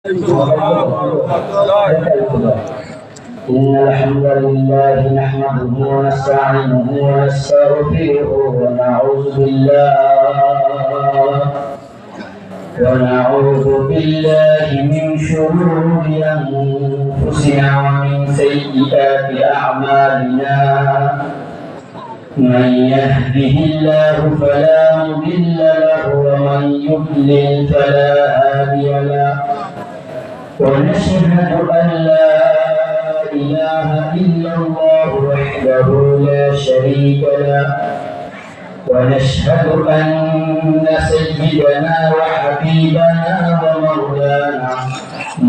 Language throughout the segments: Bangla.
إن الحمد لله نحمده ونستعينه ونستغفره ونعوذ بالله من شرور أنفسنا ومن سيئات أعمالنا من يهده الله فلا مضل له ومن يضلل فلا هادي له ونشهد أن لا إله إلا الله وحده لا شريك له ونشهد أن سيدنا وحبيبنا ومولانا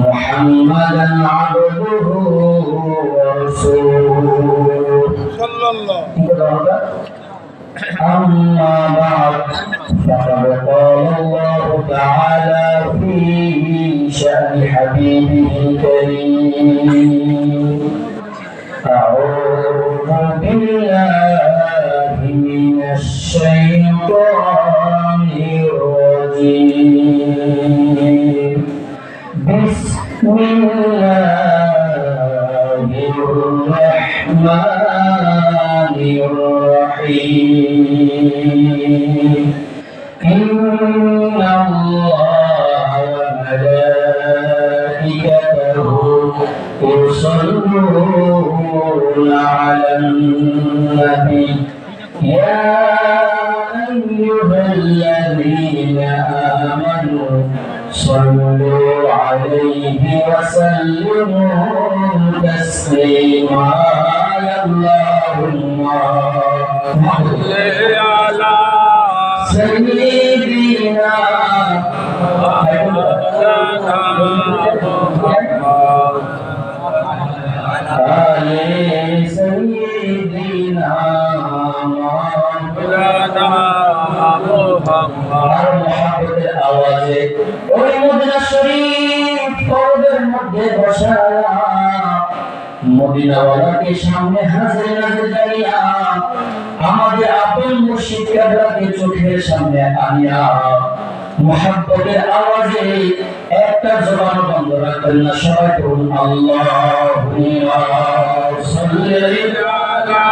محمدا عبده ورسوله صلى الله عليه وسلم. أما بعد فقد قال الله تعالى في شأن حبيبه الكريم أعوذ بالله من الشيطان الرجيم بسم الله الرحمن الرحيم إن الله وملائكته يصلون على النبي يا أيها الذين آمنوا صلوا عليه وسلموا تسليما اللهم صل على سيدنا آل سيدنا مولانا محمد আওয়াজে ওই মদিনা শরীফ পর্বের মধ্যে বসা মদিনাওয়ালাকে সামনে হাজির নাজির দাঁড়িয়া আমাদের আপন মুর্শিদ কেবলাকে চোখের সামনে আনিয়া মুহাব্বতের আওয়াজে একটা জবান বন্ধ রাখবেন না, সবাই বলুন আল্লাহুম্মা সাল্লি আলা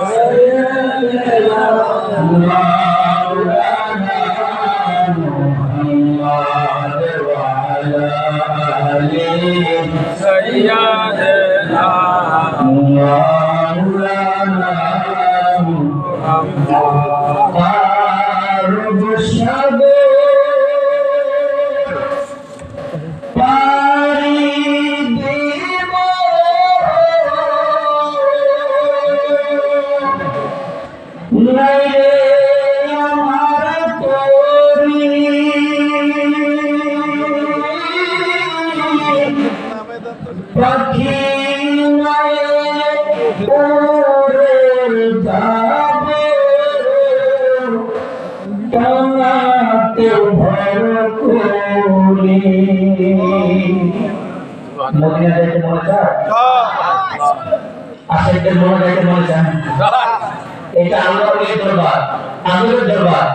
সাইয়্যিদিনা মাওলানা মুহাম্মাদ ওয়া আলা আলি সাইয়্যিদিনা মাওলানা মুহাম্মাদ মদিনা যাইতে মনে চায়? আশেকদের মনে যাইতে মনে চায়? এটা আল্লাহর দরবার, আল্লাহর দরবার।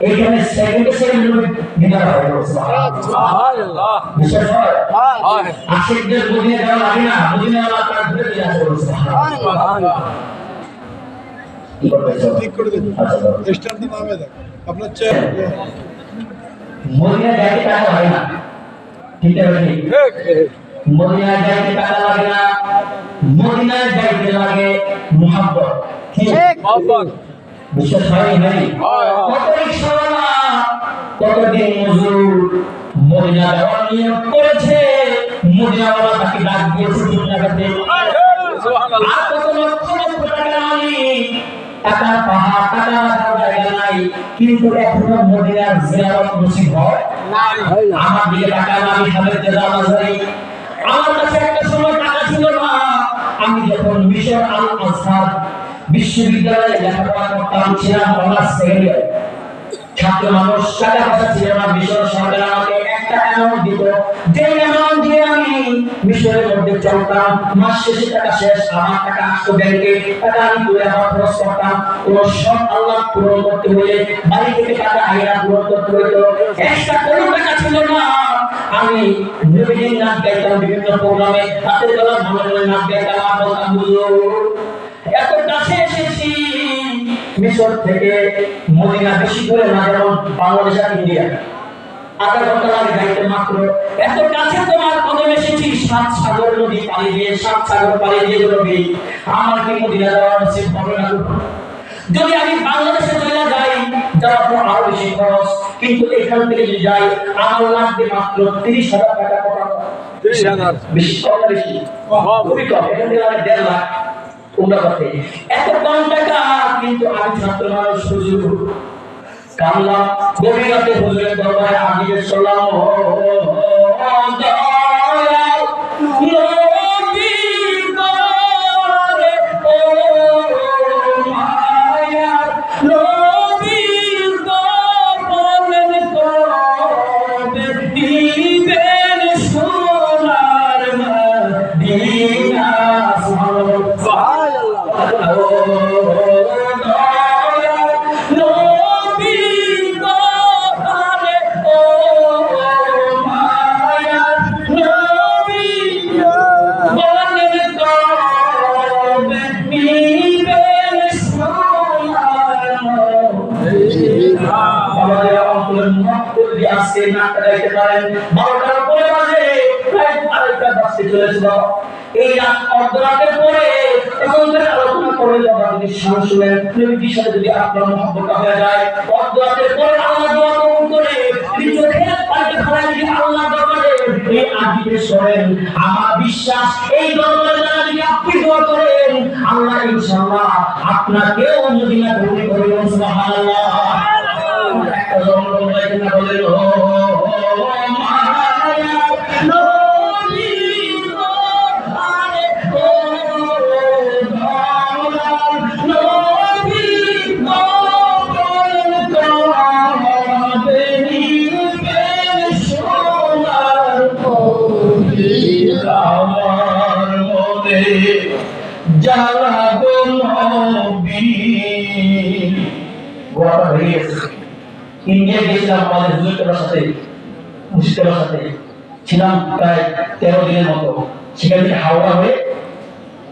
এখানে সেকেন্ডে দিদার হয় সুবহানাল্লাহ। বিশ্বাস হয়? আশেকদের মদিনা যাওয়া লাগে না, মদিনা আল্লাহ তার ধরে দিয়ে আসে সুবহানাল্লাহ। ঠিক করে দেন। স্ট্যান্ডের নামে দেন আপনার চেয়ে মদিনা যাইতে টাকা হয় না, ঠিক আছে? মদিনা যাইতে টাকা লাগে না, মদিনা যাইতে লাগে মুহাব্বত। ঠিক মুহাব্বত। বিশ্বাস হয় নাই? কত রিকশাওয়ালা, কত দিন মজুর মদিনা যাওয়ার নিয়ত করেছে, মদিনাওয়ালা তাকে ডাক দিয়েছে দুনিয়াতে। সুবহানাল্লাহ। আর কত লক্ষ লক্ষ টাকা আমি টাকা পাহাড় টাকা রাখার জায়গা নাই, কিন্তু এখনো মদিনার জিয়ারত নসিব হয় নাই। আমার দিকে টাকা আমি হাজারে যাওয়া যায়। আমার কাছে একটা সময় টাকা ছিল না, আমি যখন মিশর আল আজহার বিশ্ববিদ্যালয়ে লেখাপড়া করতাম, ছিলাম অনার্স সেকেন্ড ইয়ার ছাত্র মানুষ, টাকা পয়সা ছিল না। মিশর সরকার আমাকে 1 একটা অ্যামাউন্ট দিত, যে অ্যামাউন্ট দিয়ে আমি মিশরের মধ্যে চলতাম, মাস শেষে টাকা শেষ, আমার টাকা আসতো ব্যাংকে, টাকা আমি তুলে আবার খরচ করতাম। কোন সব আল্লাহ পূরণ করতে হলে বাড়ি থেকে টাকা আইনা পূরণ করতে হইতো, এক্সট্রা কোনো টাকা ছিল না। আমি নবীজির নাচ গাইতাম বিভিন্ন প্রোগ্রামে, রাতের বেলা মনে মনে নাচ গাইতাম, আর বলতাম হুজুর এত কাছে এসেছি মিশর থেকে মদিনা, বেশি দূরে না, যেমন বাংলাদেশ আর ইন্ডিয়া, আধা ঘন্টা লাগে গাইতে মাত্র। এত কাছে তোমার কদম এসেছি, 7 সাগর নদী পাড়ি দিয়ে, 7 সাগর পাড়ি দিয়ে নবী আমার কি মদিনা যাওয়ার নসিব হবে না? যদি আমি বাংলাদেশে চলে যাই, যাওয়ার পর আরো বেশি খরচ, কিন্তু এখান থেকে যদি যাই আমার লাগবে মাত্র 30,000 টাকা। কত? 30,000। বেশি কম না বেশি? খুবই কম। এখান থেকে লাগে 1.5 লাখ। তোমরা করতে এত কম টাকা, কিন্তু আমি ছাত্র মানুষ, হুজুর কামলা গভীর রাতে হুজুরের দরবারে আজিজের সালাম, আজকে নাটক গাইতে পারেন 12টার পরে বাজে, প্রায় 2:30টা বাজতে চলেছিল। এই রাত অর্ধরাতের পরে এখন আলোচনা করে বাবা যদি সামনে শুনেন, নবীজির সাথে যদি আপনার মহব্বত হয়ে যায়, অর্ধরাতের পরে আল্লাহ দোয়া কবুল করে চোখের পানিতে ভরা যদি আল্লাহ দরবারে এই আজিবে শোনেন, আমার বিশ্বাস এই দরবারে যারা যদি আপনি দোয়া করেন, আল্লাহ ইনশাআল্লাহ আপনাকেও মদিনা গ্রহণ করবেন। সুবহানাল্লাহ। একটা জমজম বলেন ও মায়া নবী গো, আরে ও নবী গো, বলেন তোমাবে নিবেন সোনার মদিনা, আমার মনে জ্বালা গো নবী। গোয়াটা হয়ে গেছে। ইন্ডিয়া গেছিলাম আমাদের হুজুরের সাথে, মুর্শিদের সাথে ছিলাম প্রায় 13 দিনের মতো। সেখান থেকে হাওড়া হয়ে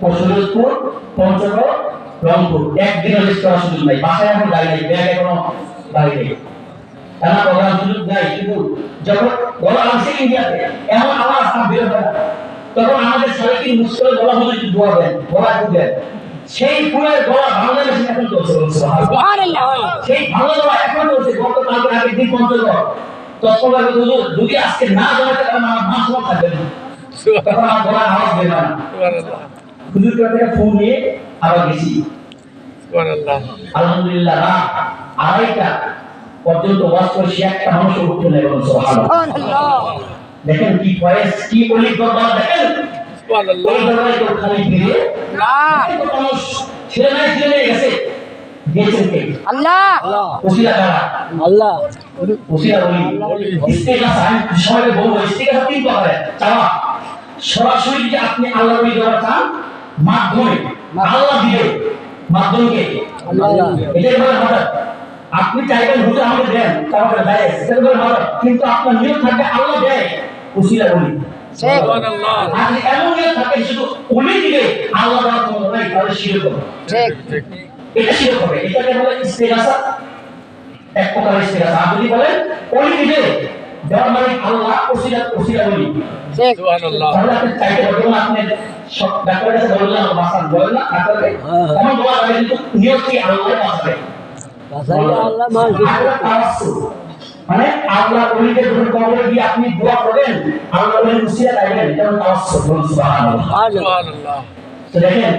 পশুরপুর, পঞ্চগড়, রংপুর, একদিনের রেস্ট করার সুযোগ নাই। বাসায় এখন গাড়ি নেই, ব্যাগ এখনো গাড়ি নেই, কেন বলার সুযোগ নাই। কিন্তু যখন বলা আসছে ইন্ডিয়াতে এমন আওয়াজ আর বের হয় না, তখন আমাদের সবাইকে মুশকিল বলা হলো একটু দোয়া দেন, বলা একটু দেন। সেই ফুলের গলা বাংলাদেশে এখন চলছে, সেই ভালো গলা এখন চলছে। গতকালকে আগের দিন পঞ্চগড় তৎপর যদি আজকে না জমাতে পারেন আমার মাস সব থাকবে না, তখন আমার গলা আওয়াজ বের হয় না। হুজুর থেকে ফোন নিয়ে আবার গেছি, আলহামদুলিল্লাহ রাত 2:30টা পর্যন্ত ওয়াজ করেছি, একটা মানুষ উঠতে নেই। সুবহানাল্লাহ। দেখেন কি ফয়েজ, কি বলি দরবার, দেখেন ওই দরবারে তো খালি ফিরে না, মানুষ ছেড়ে নাই, ছেড়ে গেছে। দিয়েছেন কে? আল্লাহ। ওসিলা কারা? আল্লাহ। ওসিলা বলি ইস্তেগাসা, আমি সবাইকে বলবো ইস্তেগাসা 3 প্রকারের। চাওয়া সরাসরি যদি আপনি আল্লাহর ওই দরবার চান, মাধ্যমে আল্লাহ দিবে, মাধ্যমকে আল্লাহ, এটাই বলে মাদদ। আপনি চাইবেন হুজুর আমাকে দেন, তাহলে দেয়, এটা বলে মাদদ, কিন্তু আপনার নিয়ত থাকবে আল্লাহ দেয়। ওসিলা বলি সুবহানাল্লাহ। আর এমন নিয়ত থাকে শুধু ওলি দিবে, আল্লাহ দেওয়ার কোনো নাই, তাহলে শিরক হবে। ঠিক ঠিক, এটা শিরক হবে। এটাকে বলে ইস্তেগাসা, এক প্রকার ইস্তেগাসা। আপনি বলেন ওলি দিবে, দেওয়ার মানে আল্লাহ, ওসিলা ওসিলা বলি। ঠিক সুবহানাল্লাহ। তাহলে আপনি চাইতে পারবেন, আপনি সব ডাক্তারের কাছে বললেন বাঁচান, বলেন না ডাক্তারকে এমন বলা যাবে, কিন্তু নিয়ত কি আল্লাহ বাঁচাবে, বাঁচাইলে আল্লাহ মারবে। মানে আল্লাহ ওলিকে যখন কবরে গিয়ে আপনি দোয়া করেন, আল্লাহ ওলির উসিলা চাইবেন, এটা হলো তাওয়াসসুল। সুবহানাল্লাহ সুবহানাল্লাহ। তো দেখেন,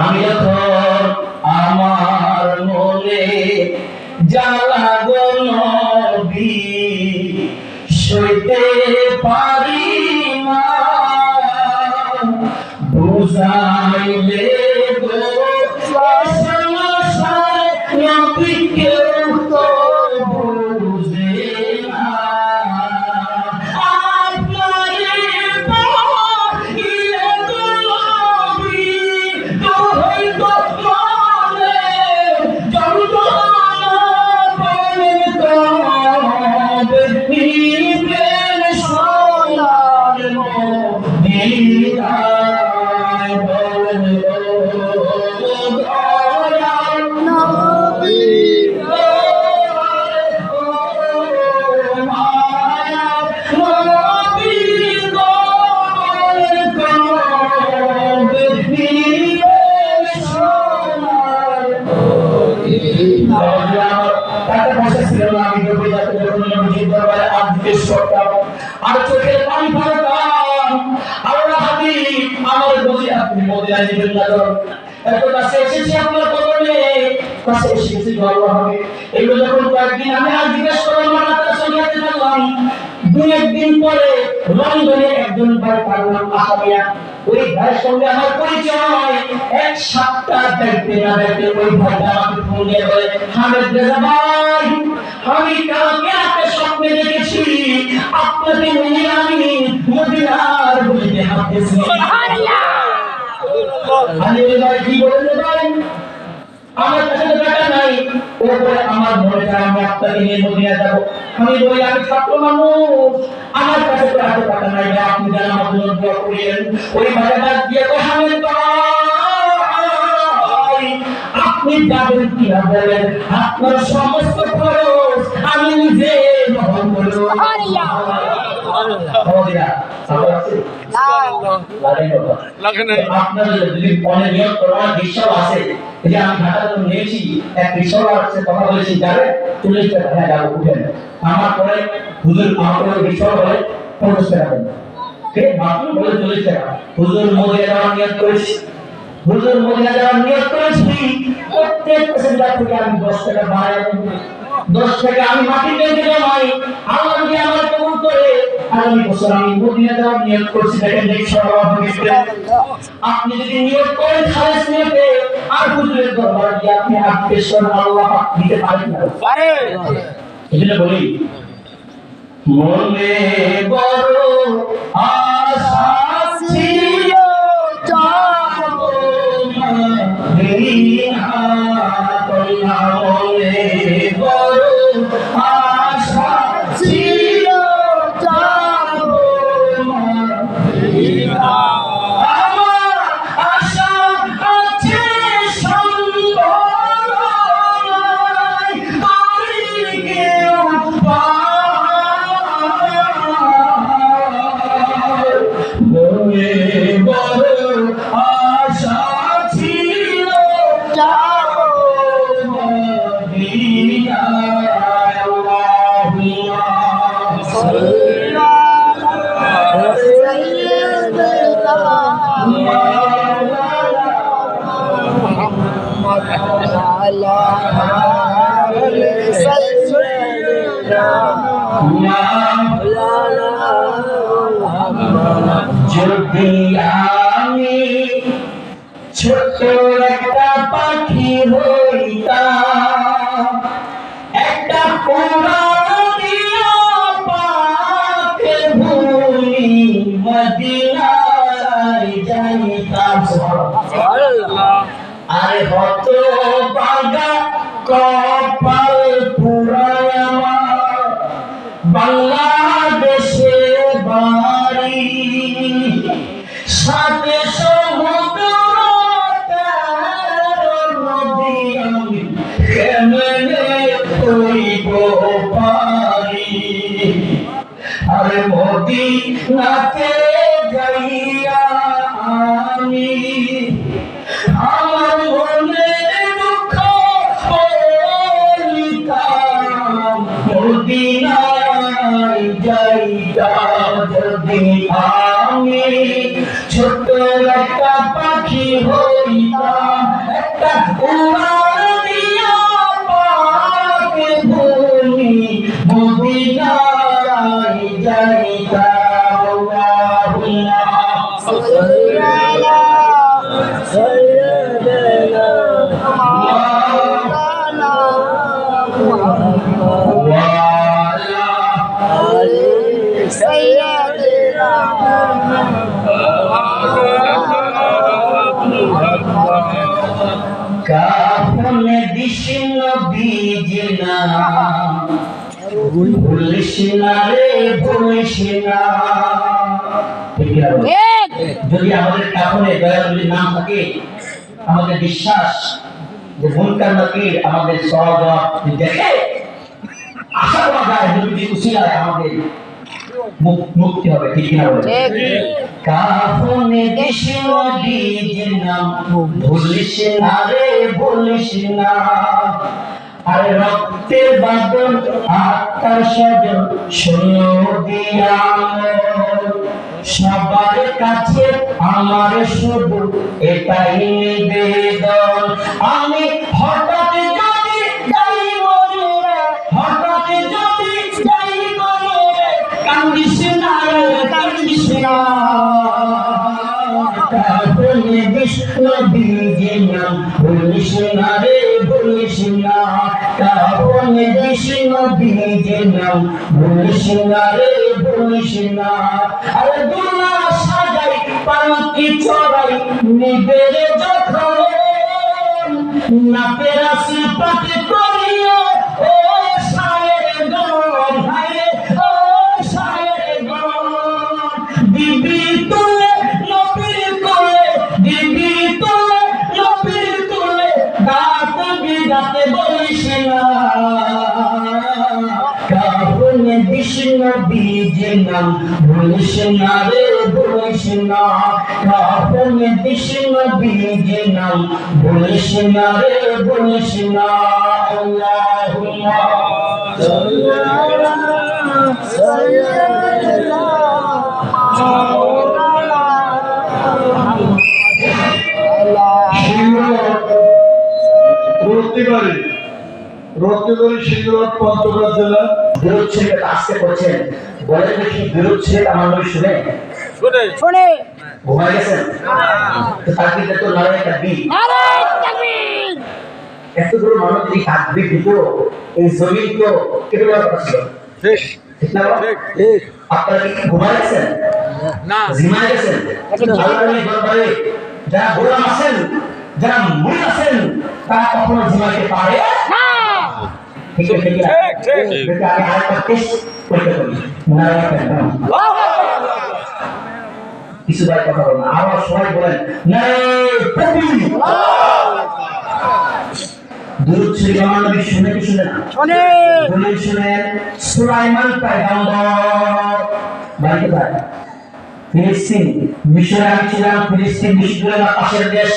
আমি যখন আমার মনে জ্বালা গো নবী সইতে পারি না, বুঝাইলে গো সংসার নবী কেউ তো বুঝে না, আমার বলি আপনি মদিনায় দিবেন না এত কাছে এসেছি আপনার কদমে কাছে এসেছি ভালো হবে এগুলো যখন কয়েকদিন আমি আর জিজ্ঞেস করলাম না তার সঙ্গে থাকলাম দুই একদিন পরে লন্ডনে একজন ভাই পারলাম আসামিয়া ওই ভাইয়ের সঙ্গে আমার পরিচয় এক সপ্তাহ দেখতে না দেখতে ওই ভাইটা আমাকে ফোন দিয়ে বলে হামেদ রেজা ভাই আমি কালকে রাতে স্বপ্নে দেখেছি আপনাকে নিয়ে আমি মদিনার গলিতে হাঁটতেছি আমি ভাই কি বলেন ভাই আমার কাছে তো টাকা নাই ওপরে আমার মনে চায় আমি আপনাকে নিয়ে মদিনা যাব আমি বলি আমি ছাত্র মানুষ আমার কাছে তো এত টাকা নাই আপনি যেন আমার জন্য দোয়া করেন ওই ভাইয়া ডাক দিয়ে হামেদ ভাই আপনি যাবেন কি না বলেন আপনার সমস্ত খরচ আমি নিজে বহন করব আপনাদের যদি মনে নিয়ত করার বিশ্বাস আছে যে আমি ঢাকা থেকে নিয়েছি এক রিক্সাওয়ালার সাথে কথা বলেছি যাবে 40 টাকা হ্যাঁ যাবো উঠেন আমার পরে হুজুর আমার রিক্সাওয়ালা বলে 50 টাকা দেন কে মাত্র বলে 40 টাকা হুজুর মদিনা যাওয়ার নিয়ত করেছি হুজুর মদিনা যাওয়ার নিয়ত করেছি প্রত্যেক প্যাসেঞ্জার থেকে আমি 10 টাকা বাড়াই 10 টাকা আমি মাটি পেতে জমাই আল্লাহ যদি আমার কবুল করে আগামী বছর আমি মদিনা যাওয়ার নিয়ত করছি দেখেন রিক্সাওয়ালা আপনি যদি নিয়ত করেন খালেস নিয়তে আর হুজুরের দরবার দিয়ে আপনি আত্মীয় আল্লাহ দিতে পারেন না পারে এজন্য বলি মনে বড় আশা ছিল যাব মদিনা মনে বড় আশা ছিল যাব মদিনা যদি আমি ছোট একটা পাখি হইতাম একটা পুরানিয়া পাকে ভুলি মদিনায় যাইতাম আরে হত বাগা কপাল পুরায় আমার বাংলাদেশে বাড়ি সাথে সমুদ্র নদী আমি কেমনে হইব পারি আরে মদিনাতে যাইয়া আমি আমার মনে দুঃখ বলিতাম মদিনায় যাইতাম যদি আমি ছোট একটা পাখি হইতাম একটা উড়ানিয়া পাকে ভূমি মদিনায় যাইতাম আল্লাহুম্মা সাল্লি আলা সাইয়্যিদিনা মাওলানা মুহাম্মদ ওয়া আলা আলি সাইয়্যিদিনা কাফনে দিশিন বীজনা ভুলিস না রে ভুলিস না যদি আমাদের কাফনে দয়ালুর নাম থাকে আমাদের বিশ্বাস যে মুনকার নাকির আমাদের সওয়াব দেখে আশা করা যায় যদি উসিলায় আমাদের মুক্তি হবে ঠিক না বলে কাফনে দিশিন বীজনা ভুলিস না রে ভুলিস না আরে রক্তের বাদন আত্মার সাজন শূন্য দিয়া সবার কাছে আমার শুধু এটাই নিবেদন, আমি হঠাৎ যদি যাই মরে, হঠাৎ যদি যাই মরে, কান্দিস না রে, কান্দিস না, কারণে বিষ্ণু বীজে নাম ভুলিস না রে, ভুলিস না, কারণে বিষ্ণু বীজে নাম ভুলিস না রে, ভুলিস না। আরে দুলা সাজাই পালকি চড়াই নিবেরে যখন না পেরাসি পাতে করিও ও শায়ের গন, হায় ও শায়ের গন, দিবি তুলে নবীর কোলে, দিবি তুলে নবীর কোলে, দাঁত বিদাতে বলিস না, কারণে বিষ্ণু বীজে নাম ভুলিস না রে, ভুলিস না, কারণে বিষ্ণু বীজে নাম ভুলিস না রে, ভুলিস না। আল্লাহুম্মা সাল্লি আলা সাইয়্যিদিনা রত্নগরী সিংহরাজ পঞ্চগড় জেলা। বিরোধ ছেলে আসতে করছেন, বলে দেখি বিরোধ ছেলে আমার নবী শুনে শুনে ঘুমায় গেছেন, তো তাকবীর তো নারায়ে তাকবীর, নারায়ে তাকবীর। এতগুলো মানুষ যদি তাকবীর দিত, এই জমিন তো কেটে যাওয়ার কথা ছিল, ঠিক না? ঠিক। আপনারা কি ঘুমায় গেছেন? না, জিমায় গেছেন? আল্লাহর দরবারে যারা গোলাম আছেন, যারা মুরিদ আছেন, তারা কখনো জিমাইতে পারে না। ঠিক আছে, ঠিক আছে। আমি আরেকটা টেস্ট করতে পারি, নারায়ে তাকবীর। কিছু ভাই কথা বলেন, আরো সবাই বলেন নারায়ে তাকবীর। দুরূদ শরীফ আমার নবী শুনে কি শুনে না? শুনে। বলে শুনেন, সুলাইমান পয়গম্বর বাড়িতে যায় ফিলিস্তিন, মিশরে আমি ছিলাম, ফিলিস্তিন বিশ্বজুড়ে পাশের দেশ,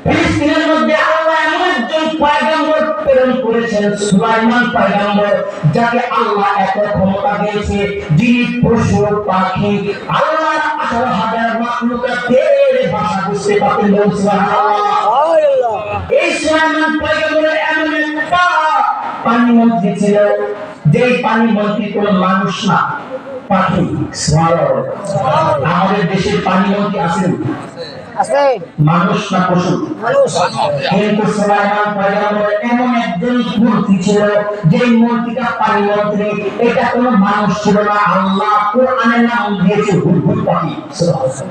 ফিলিস্তিনের মধ্যে আল্লাহ এমন একজন পয়গম্বর প্রেরণ করেছেন, সুলাইমান পয়গম্বর, যাকে আল্লাহ এত ক্ষমতা দিয়েছে, যিনি পশু পাখি আল্লাহর 18,000 মাখলুকাতের ভাষা বুঝতে পারতেন। সুবহানাল্লাহ। এই সুলাইমান পয়গম্বরের এমন একটা পানি মন্ত্রী ছিল, যেই পানি মন্ত্রী কোনো মানুষ না, পাখি। সুবহানাল্লাহ। আমাদের দেশের পানি মন্ত্রী আছেন, আছে মানুষ না পশু? মানুষ। কিন্তু সুলাইমান পয়গম্বর এমন একজন মন্ত্রী ছিল, যে মন্ত্রীটা পানি মন্ত্রী, এটা কোনো মানুষ ছিল না, আল্লাহ কোরআনে নাম দিয়েছে হুদহুদ পাখি। সুবহানাল্লাহ।